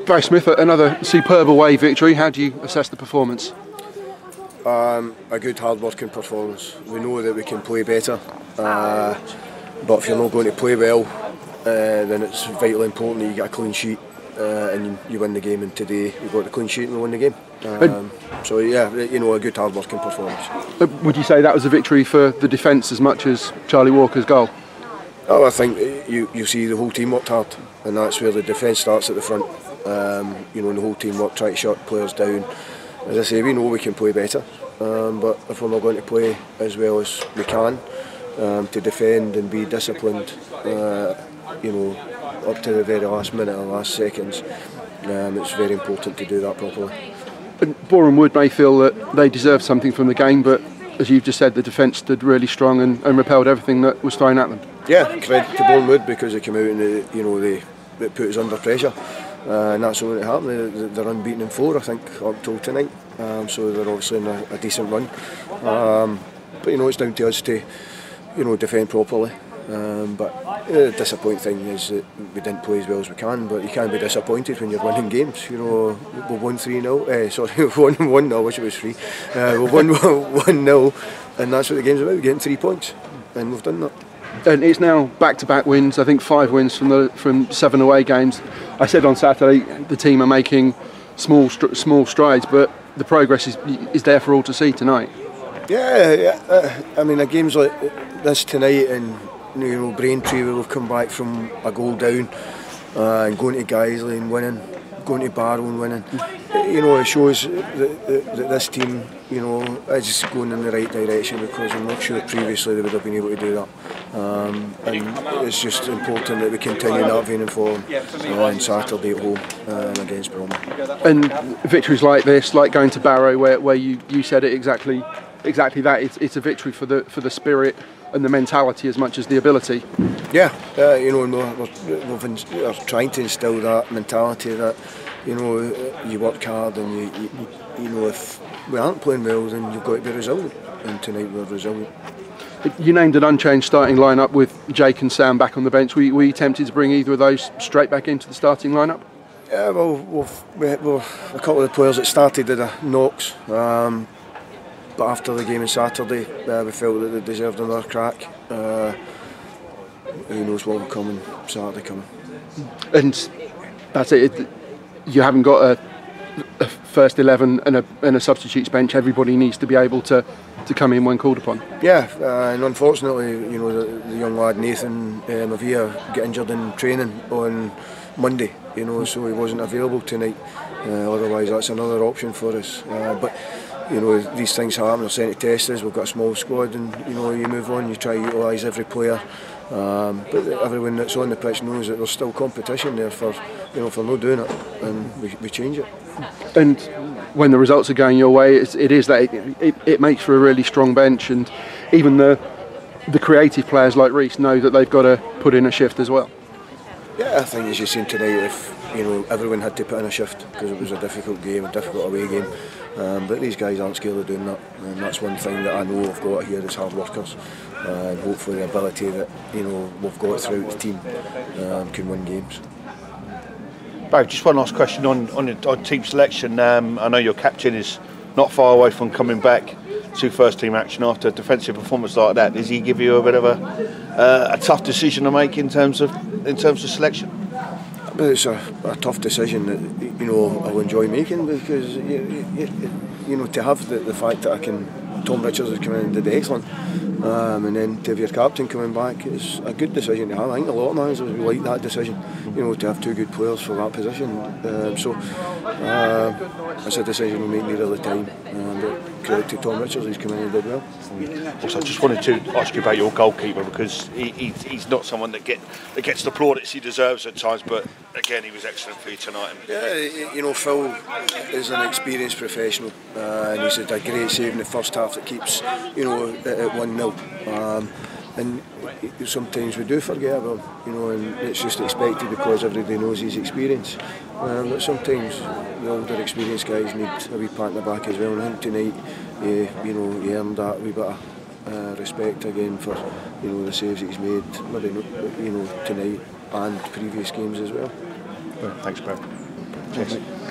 Barry Smith, another superb away victory. How do you assess the performance? A good hard-working performance. We know that we can play better, but if you're not going to play well, then it's vitally important that you get a clean sheet and you win the game. And today we got the clean sheet and we won the game. So yeah, a good hard-working performance. Would you say that was a victory for the defence as much as Charlie Walker's goal? Oh, I think you see the whole team worked hard, and that's where the defence starts at the front. And the whole team worked, try to shut players down. As I say, we know we can play better, but if we're not going to play as well as we can, to defend and be disciplined, up to the very last minute or last seconds, it's very important to do that properly. And Boreham Wood may feel that they deserve something from the game, but as you've just said, the defence stood really strong and repelled everything that was thrown at them. Yeah, credit to Boreham Wood because they came out and they put us under pressure. And that's what happened. They're unbeaten in 4, I think, up till tonight. So they're obviously in a decent run. But it's down to us to, defend properly. But the disappointing thing is that we didn't play as well as we can. But you can't be disappointed when you're winning games. We won 3-0. Sorry, we won 1-0. I wish it was 3. We won 1-0, and that's what the game's about. We're getting 3 points, and we've done that. And it's now back-to-back wins. I think 5 wins from 7 away games. I said on Saturday the team are making small strides, but the progress is there for all to see tonight. Yeah. I mean, a games like this tonight, and Braintree, where we've come back from a goal down, and going to Guiseley and winning, going to Barrow and winning. It shows that this team, is going in the right direction, because I'm not sure previously they would have been able to do that. And it's just important that we continue that vein and form on Saturday at home against Boreham. And victories like this, like going to Barrow, where you said it exactly that. It's a victory for the spirit and the mentality as much as the ability. Yeah, we're trying to instill that mentality that you work hard, and if we aren't playing well, then you've got to be resilient. And tonight we're resilient. You named an unchanged starting lineup with Jake and Sam back on the bench. Were you tempted to bring either of those straight back into the starting lineup? Yeah, well, a couple of the players that started did a knocks, but after the game on Saturday, we felt that they deserved another crack. Who knows what will come on Saturday coming. And that's it. You haven't got a first 11 and a substitutes bench. Everybody needs to be able to come in when called upon. Yeah, and unfortunately, the young lad Nathan Mavia got injured in training on Monday, so he wasn't available tonight. Otherwise, that's another option for us. But these things happen. They're sent to test us. We've got a small squad, and you move on. You try to utilise every player. But everyone that's on the pitch knows that there's still competition there for not doing it, and we change it. And when the results are going your way, it makes for a really strong bench, and even the creative players like Reece know that they've got to put in a shift as well. Yeah, I think as you've seen tonight, if everyone had to put in a shift because it was a difficult game, a difficult away game. But these guys aren't scared of doing that, and that's one thing that I know we've got here as hard workers, and hopefully the ability that we've got throughout the team can win games. Barry, just one last question on team selection. I know your captain is not far away from coming back to first team action after a defensive performance like that. Does he give you a bit of a tough decision to make in terms of selection? But it's a tough decision that I'll enjoy making, because to have the fact that Tom Richards has come in and did excellent, and then to have your captain coming back, it's a good decision to have. I think a lot of managers would like that decision, to have 2 good players for that position. So it's a decision we make near the time. But credit to Tom Richards, he's come in and did well. Also, I just wanted to ask you about your goalkeeper, because he's not someone that gets the plaudits he deserves at times, but again, he was excellent for you tonight. Yeah, Phil is an experienced professional, and he's had a great save in the first half that keeps, at 1-0. And sometimes we do forget about him, and it's just expected because everybody knows his experience. But sometimes the older experienced guys need a wee pat in the back as well. And I think tonight, he earned that wee bit of respect again for the saves he's made, maybe tonight and previous games as well. Thanks, Greg. Cheers.